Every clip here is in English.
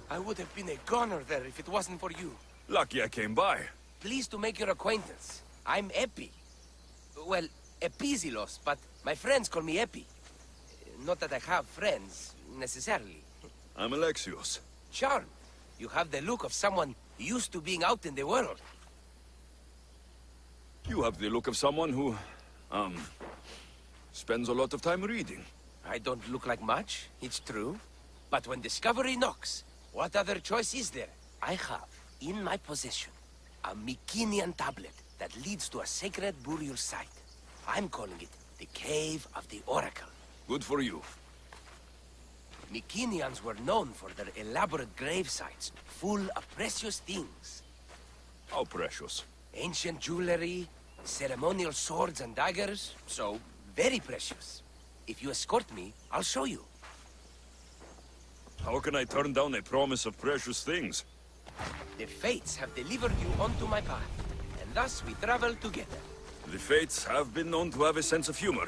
I would have been a goner there if it wasn't for you. Lucky I came by. Pleased to make your acquaintance. I'm Epi. Well, Epizilos, but my friends call me Epi. Not that I have friends, necessarily. I'm Alexios. Charmed. You have the look of someone used to being out in the world. You have the look of someone who, spends a lot of time reading. I don't look like much, it's true. But when discovery knocks, what other choice is there? I have, in my possession, a Mycenian tablet that leads to a sacred burial site. I'm calling it the Cave of the Oracle. Good for you. Mycenians were known for their elaborate grave sites, full of precious things. How precious. Ancient jewelry, ceremonial swords and daggers, so very precious. If you escort me, I'll show you. How can I turn down a promise of precious things? The Fates have delivered you onto my path, and thus we travel together. The Fates have been known to have a sense of humor.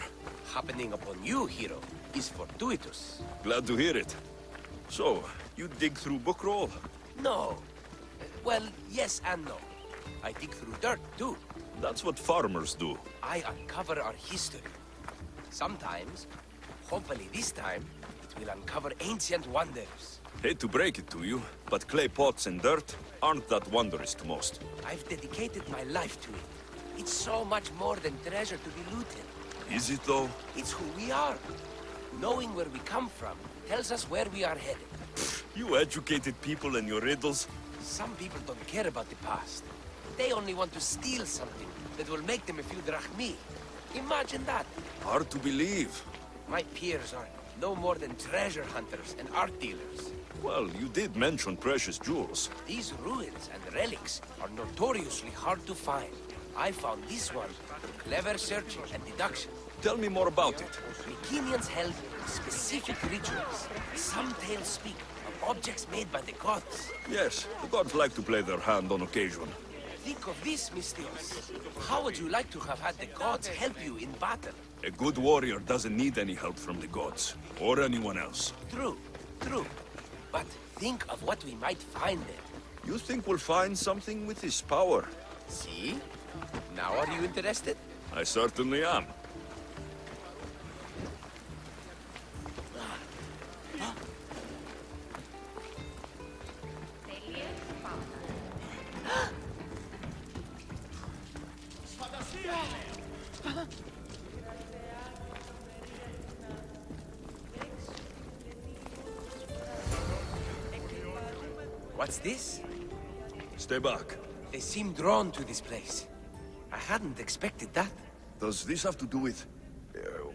Happening upon you, hero, is fortuitous. Glad to hear it. So, you dig through book roll? No. Well, yes and no. I dig through dirt, too. That's what farmers do. I uncover our history. Sometimes, hopefully this time, it will uncover ancient wonders. Hate to break it to you, but clay pots and dirt aren't that wondrous to most. I've dedicated my life to it. It's so much more than treasure to be looted. Is it though? It's who we are. Knowing where we come from tells us where we are headed. You educated people and your riddles. Some people don't care about the past. They only want to steal something that will make them a few drachmi. Imagine that. Hard to believe. My peers are no more than treasure hunters and art dealers. Well, you did mention precious jewels. These ruins and relics are notoriously hard to find. I found this one through clever searching and deduction. Tell me more about it. Mycenians held specific rituals. Some tales speak of objects made by the gods. Yes, the gods like to play their hand on occasion. Think of this, Mystios. How would you like to have had the gods help you in battle? A good warrior doesn't need any help from the gods, or anyone else. True, true. But think of what we might find there. You think we'll find something with his power? See? Now are you interested? I certainly am. What's this? Stay back. They seem drawn to this place. I hadn't expected that. Does this have to do with...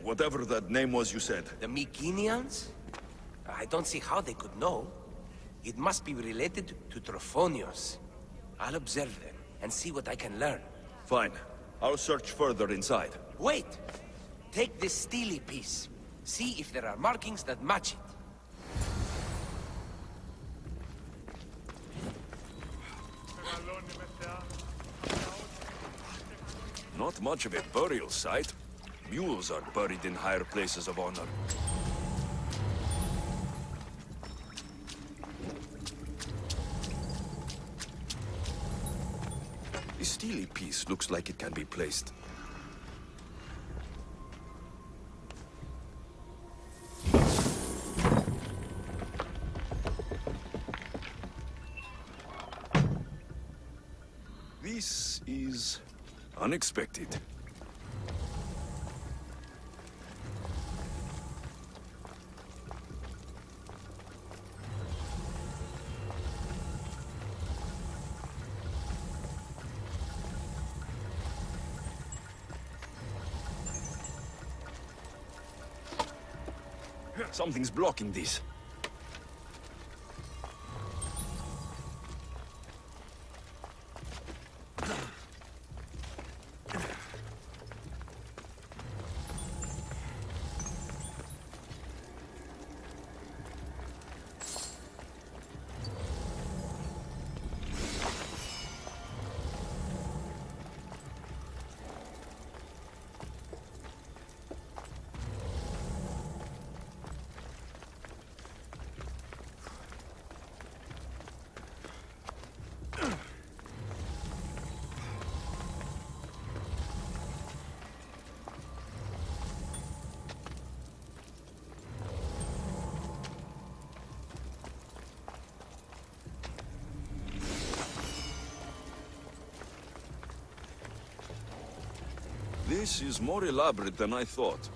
whatever that name was you said? The Mycenians? I don't see how they could know. It must be related to Trophonios. I'll observe them and see what I can learn. Fine. I'll search further inside. Wait! Take this steely piece. See if there are markings that match it. Not much of a burial site. Mules are buried in higher places of honor. The steely piece looks like it can be placed. This is unexpected. Something's blocking this. This is more elaborate than I thought.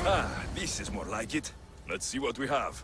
Ah, this is more like it. Let's see what we have.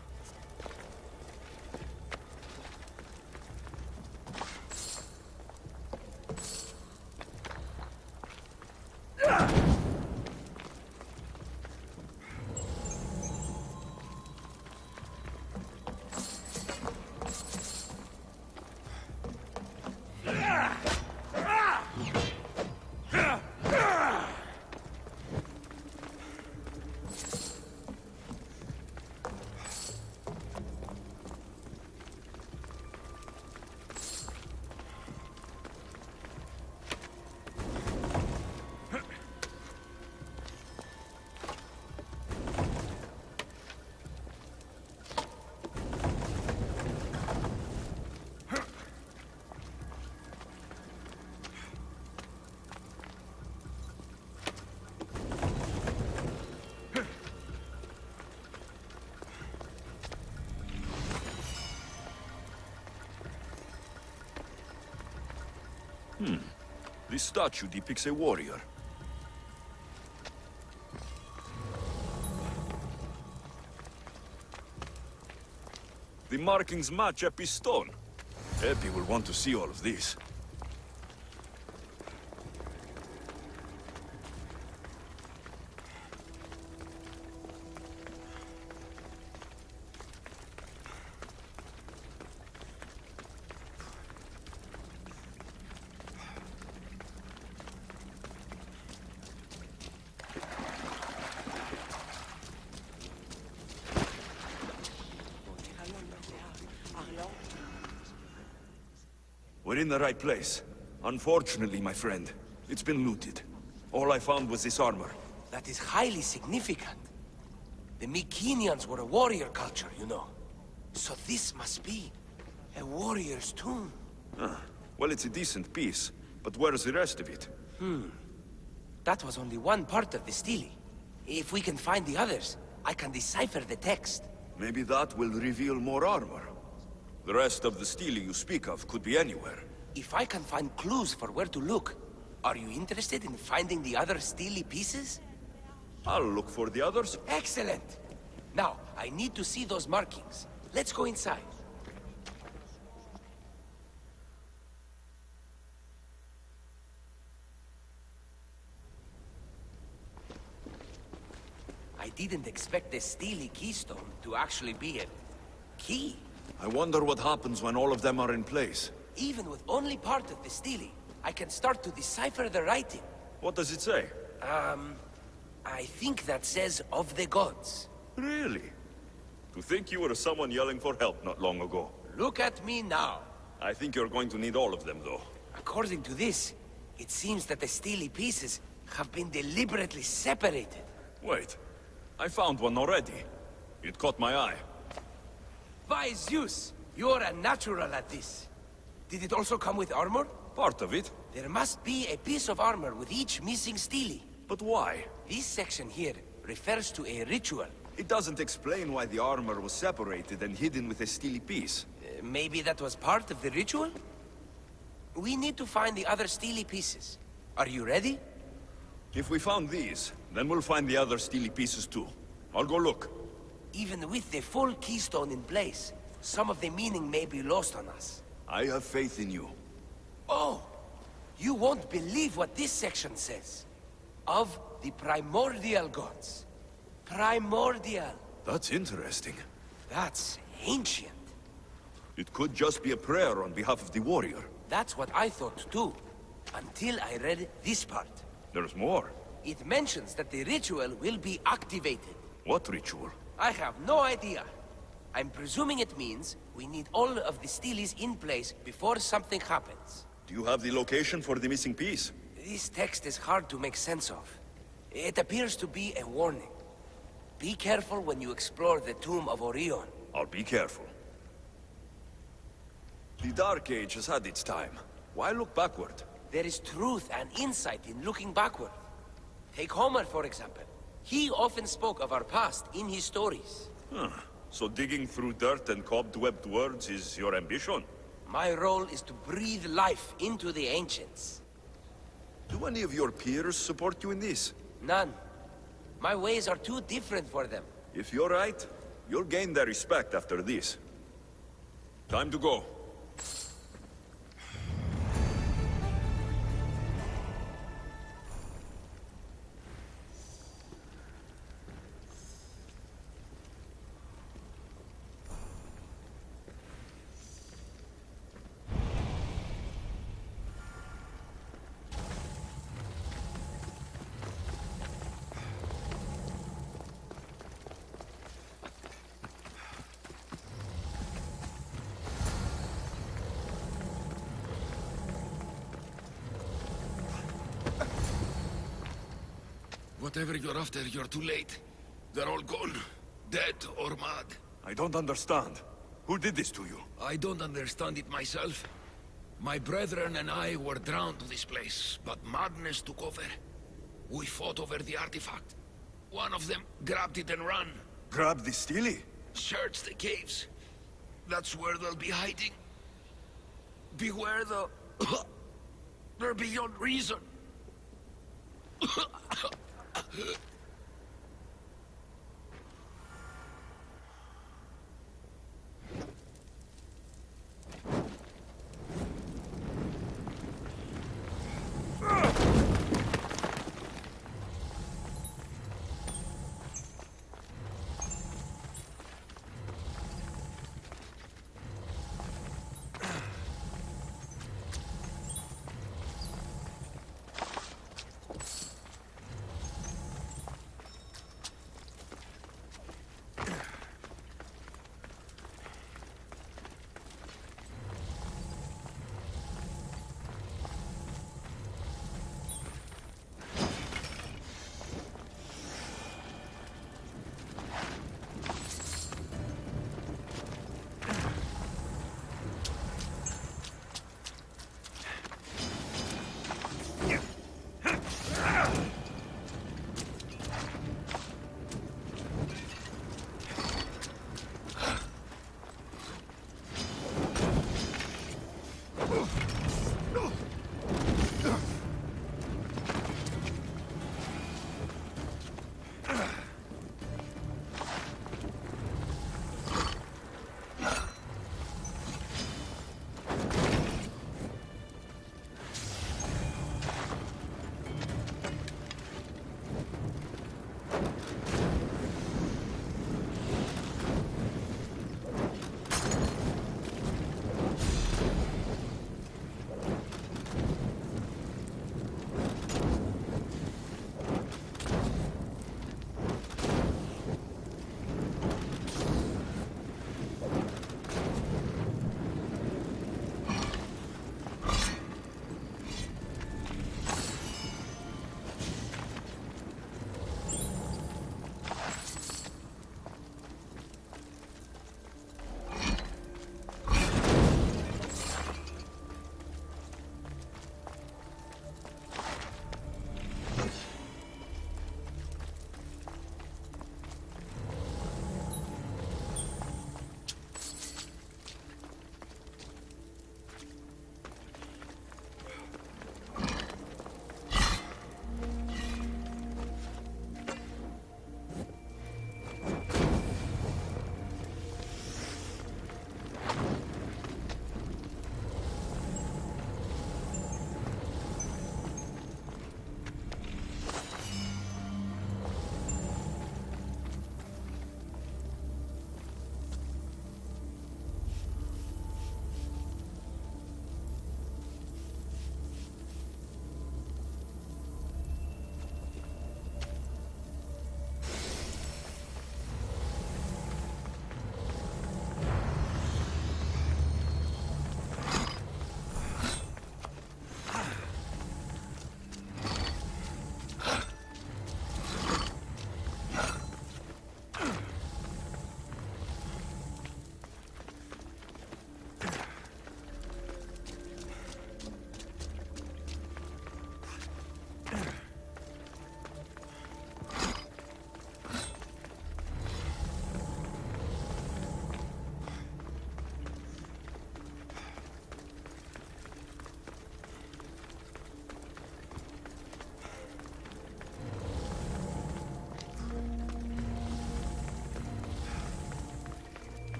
This statue depicts a warrior. The markings match Epi's stone. Epi will want to see all of this. We're in the right place. Unfortunately, my friend, it's been looted. All I found was this armor. That is highly significant. The Mycenaeans were a warrior culture, you know. So this must be a warrior's tomb. Well, it's a decent piece, but where's the rest of it? That was only one part of the stele. If we can find the others, I can decipher the text. Maybe that will reveal more armor. The rest of the stele you speak of could be anywhere. If I can find clues for where to look, are you interested in finding the other stele pieces? I'll look for the others. Excellent! Now, I need to see those markings. Let's go inside. I didn't expect the stele keystone to actually be a key. I wonder what happens when all of them are in place. Even with only part of the stele, I can start to decipher the writing. What does it say? I think that says of the gods. Really? To think you were someone yelling for help not long ago. Look at me now. I think you're going to need all of them, though. According to this, it seems that the stele pieces have been deliberately separated. Wait. I found one already. It caught my eye. By Zeus, you're a natural at this. Did it also come with armor? Part of it. There must be a piece of armor with each missing stele. But why? This section here refers to a ritual. It doesn't explain why the armor was separated and hidden with a stele piece. Maybe that was part of the ritual? We need to find the other stele pieces. Are you ready? If we found these, then we'll find the other stele pieces too. I'll go look. Even with the full keystone in place, some of the meaning may be lost on us. I have faith in you. Oh! You won't believe what this section says. Of the primordial gods. Primordial. That's interesting. That's ancient. It could just be a prayer on behalf of the warrior. That's what I thought too. Until I read this part. There's more. It mentions that the ritual will be activated. What ritual? I have no idea. I'm presuming it means we need all of the steelies in place before something happens. Do you have the location for the missing piece? This text is hard to make sense of. It appears to be a warning. Be careful when you explore the tomb of Orion. I'll be careful. The Dark Age has had its time. Why look backward? There is truth and insight in looking backward. Take Homer, for example. He often spoke of our past in his stories. Huh. So digging through dirt and cobwebbed words is your ambition? My role is to breathe life into the ancients. Do any of your peers support you in this? None. My ways are too different for them. If you're right, you'll gain their respect after this. Time to go. Whatever you're after, you're too late. They're all gone. Dead or mad. I don't understand. Who did this to you? I don't understand it myself. My brethren and I were drawn to this place, but madness took over. We fought over the artifact. One of them grabbed it and ran. Grab the Steely? Search the caves. That's where they'll be hiding. Beware the... They're beyond reason.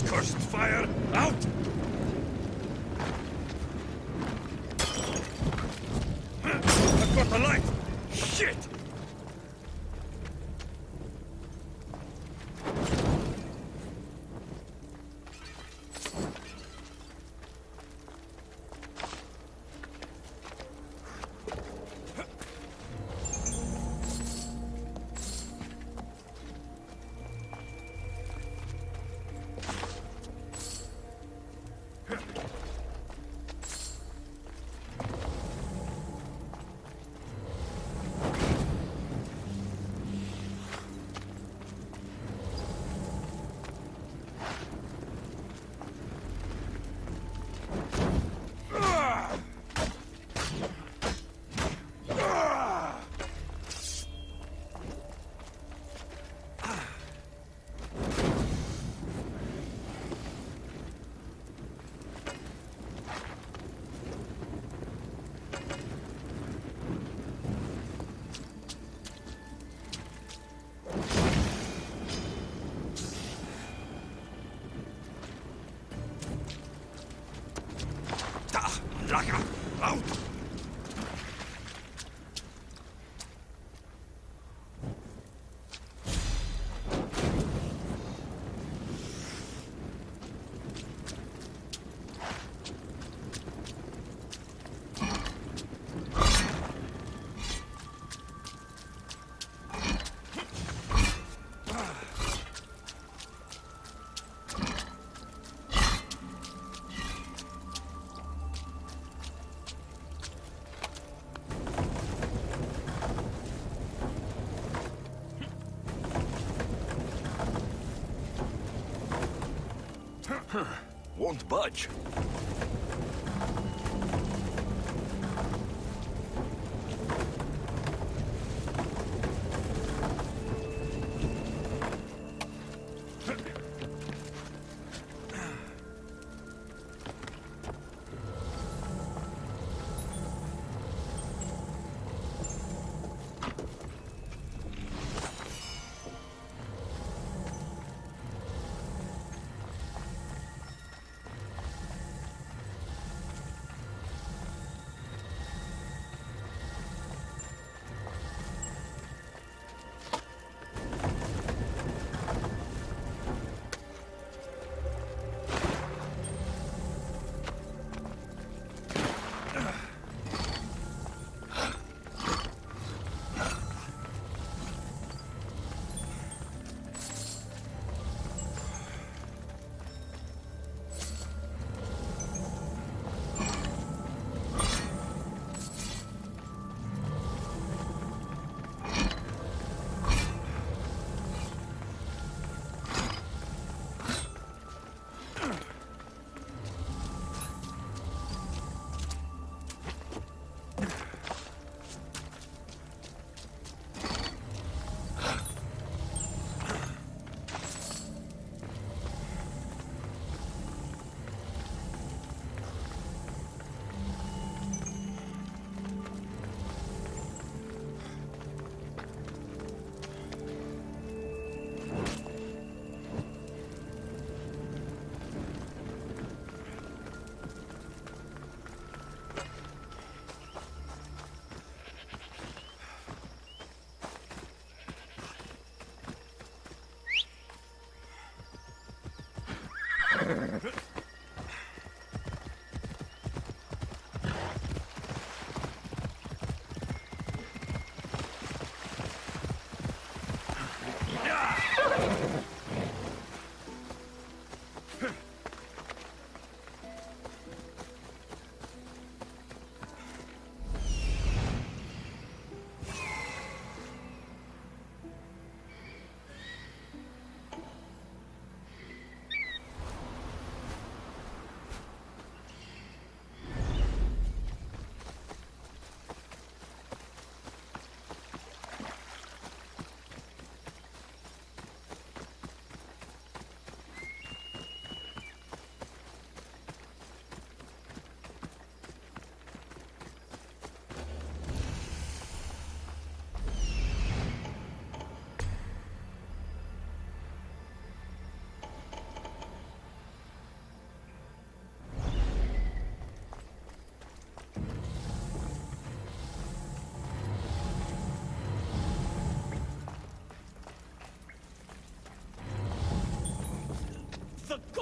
Cursed fire, out! I've got the light! Shit! Laka, out! Won't budge.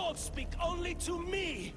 gods speak only to me!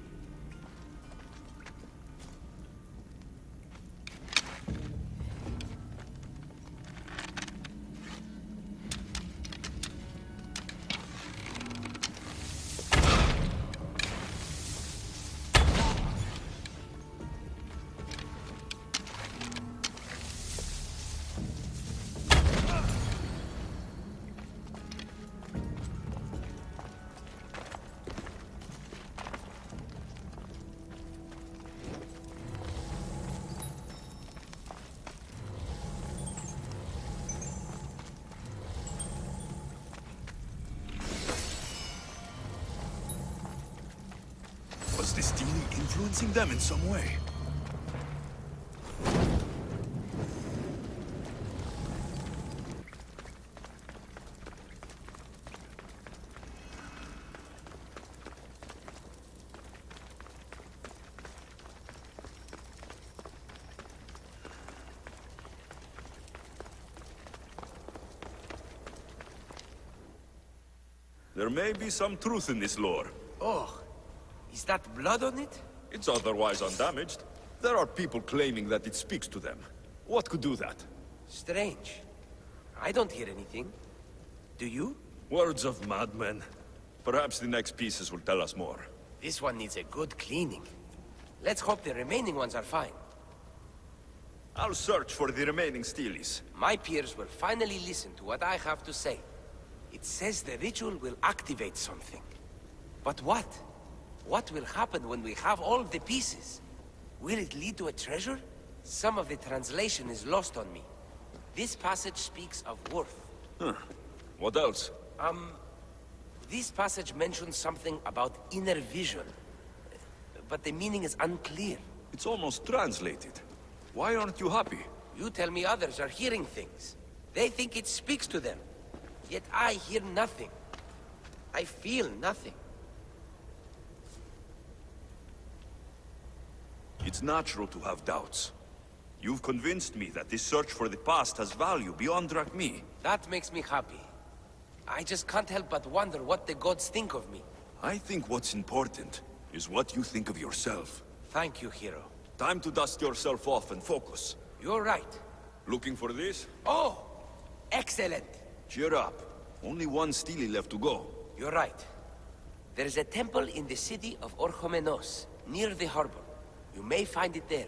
Was this stealing influencing them in some way? There may be some truth in this lore. Oh, is that blood on it? It's otherwise undamaged. There are people claiming that it speaks to them. What could do that? Strange. I don't hear anything. Do you? Words of madmen. Perhaps the next pieces will tell us more. This one needs a good cleaning. Let's hope the remaining ones are fine. I'll search for the remaining steelies. My peers will finally listen to what I have to say. It says the ritual will activate something. But what? What will happen when we have all the pieces? Will it lead to a treasure? Some of the translation is lost on me. This passage speaks of worth. Huh. What else? This passage mentions something about inner vision. But the meaning is unclear. It's almost translated. Why aren't you happy? You tell me others are hearing things. They think it speaks to them. Yet I hear nothing. I feel nothing. It's natural to have doubts. You've convinced me that this search for the past has value beyond Drachmi. That makes me happy. I just can't help but wonder what the gods think of me. I think what's important is what you think of yourself. Thank you, hero. Time to dust yourself off and focus. You're right. Looking for this? Oh! Excellent! Cheer up. Only one steely left to go. You're right. There is a temple in the city of Orchomenos, near the harbor. You may find it there.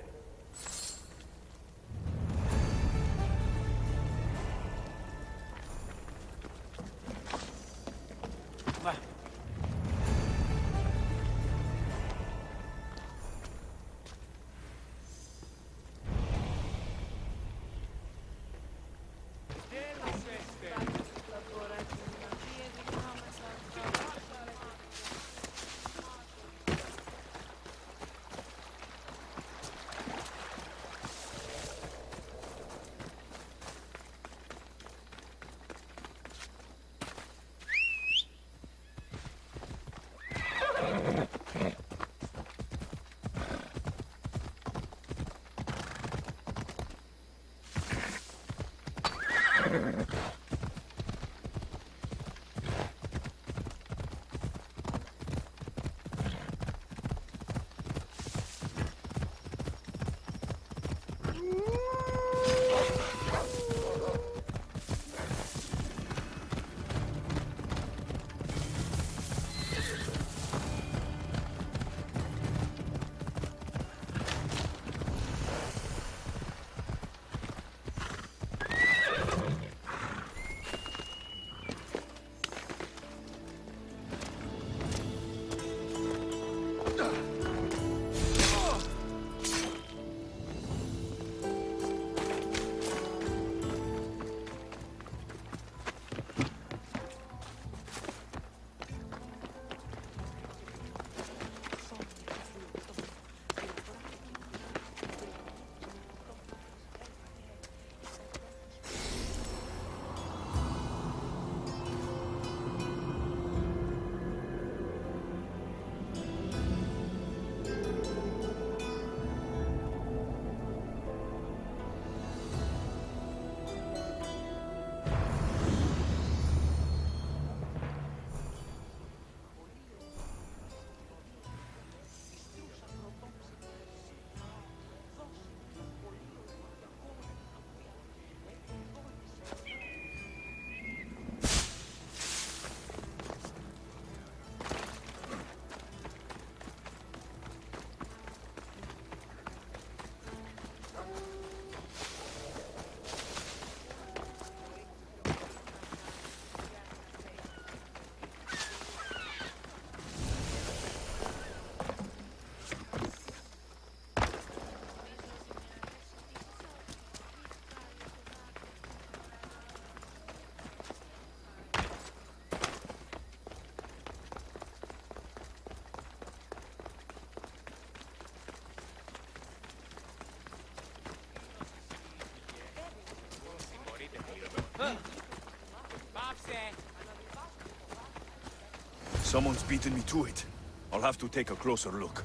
Someone's beaten me to it. I'll have to take a closer look.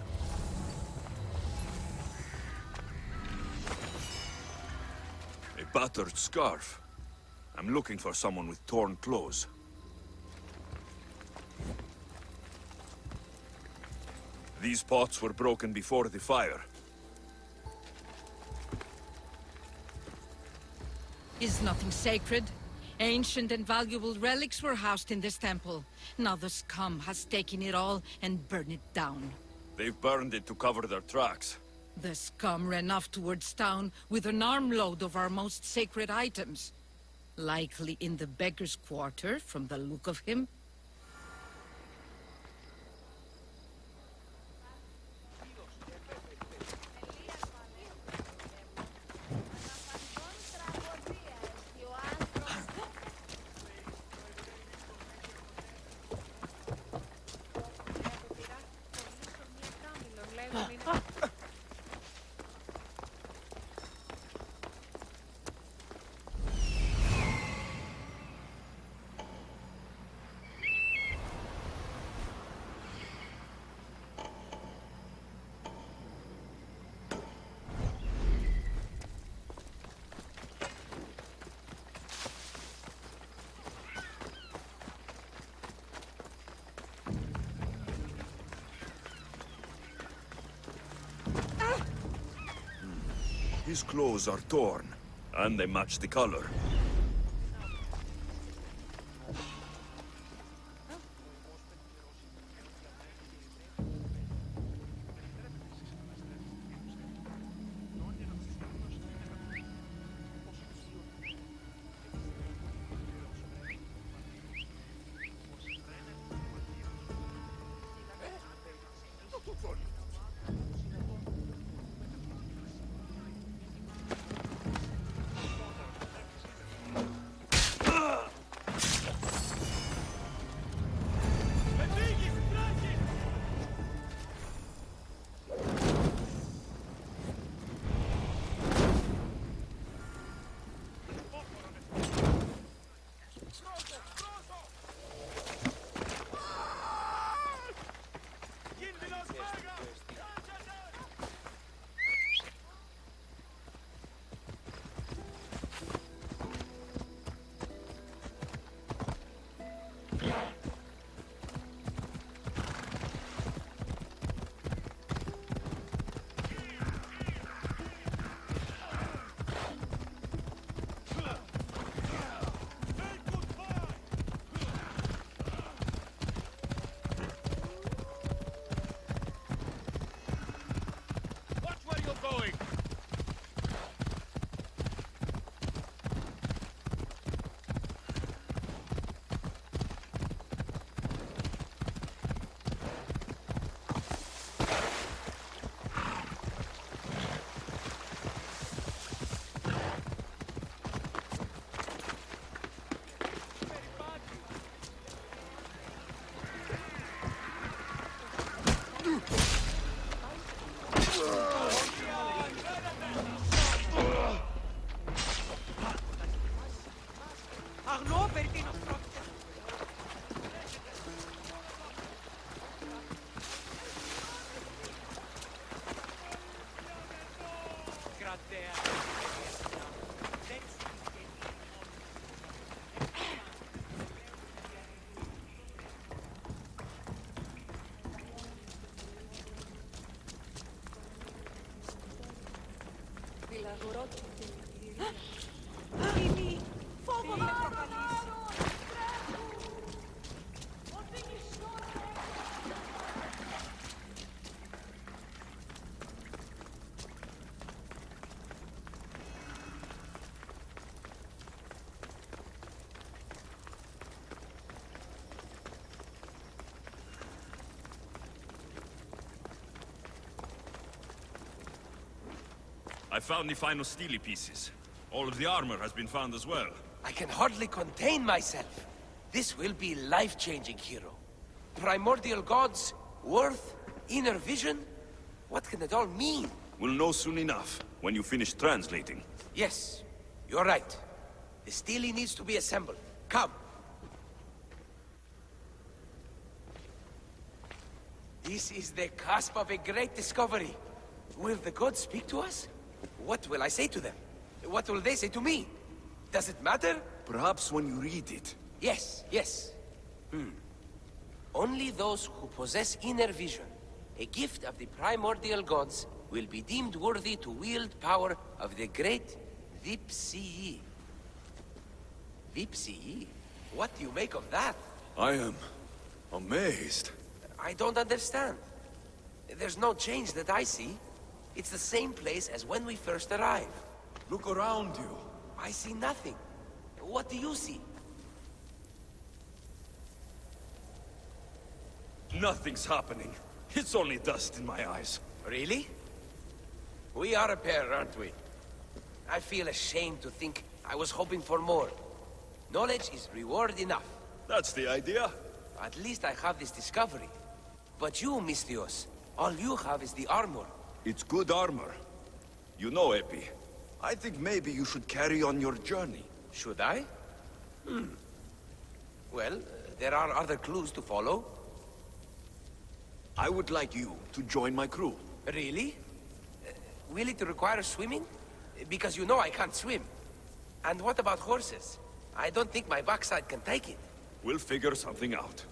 A battered scarf. I'm looking for someone with torn clothes. These pots were broken before the fire. Is nothing sacred? Ancient and valuable relics were housed in this temple. Now the scum has taken it all and burned it down. They've burned it to cover their tracks. The scum ran off towards town with an armload of our most sacred items. Likely in the beggar's quarter, from the look of him. His clothes are torn, and they match the color. I found the final steely pieces. All of the armor has been found as well. I can hardly contain myself. This will be life-changing, hero. Primordial gods, worth, inner vision. What can it all mean? We'll know soon enough, when you finish translating. Yes, you're right. The stele needs to be assembled. Come. This is the cusp of a great discovery. Will the gods speak to us? What will I say to them? What will they say to me? Does it matter? Perhaps when you read it. Yes, yes. Only those who possess inner vision, a gift of the primordial gods, will be deemed worthy to wield power of the great Vipsii. Vipsii? What do you make of that? I am amazed. I don't understand. There's no change that I see. It's the same place as when we first arrived. Look around you. I see nothing. What do you see? Nothing's happening. It's only dust in my eyes. Really? We are a pair, aren't we? I feel ashamed to think I was hoping for more. Knowledge is reward enough. That's the idea. At least I have this discovery. But you, Misthios, all you have is the armor. It's good armor. You know, Epi, I think maybe you should carry on your journey. Should I? Well, there are other clues to follow. I would like you to join my crew. Really? Will it require swimming? Because you know I can't swim. And what about horses? I don't think my backside can take it. We'll figure something out.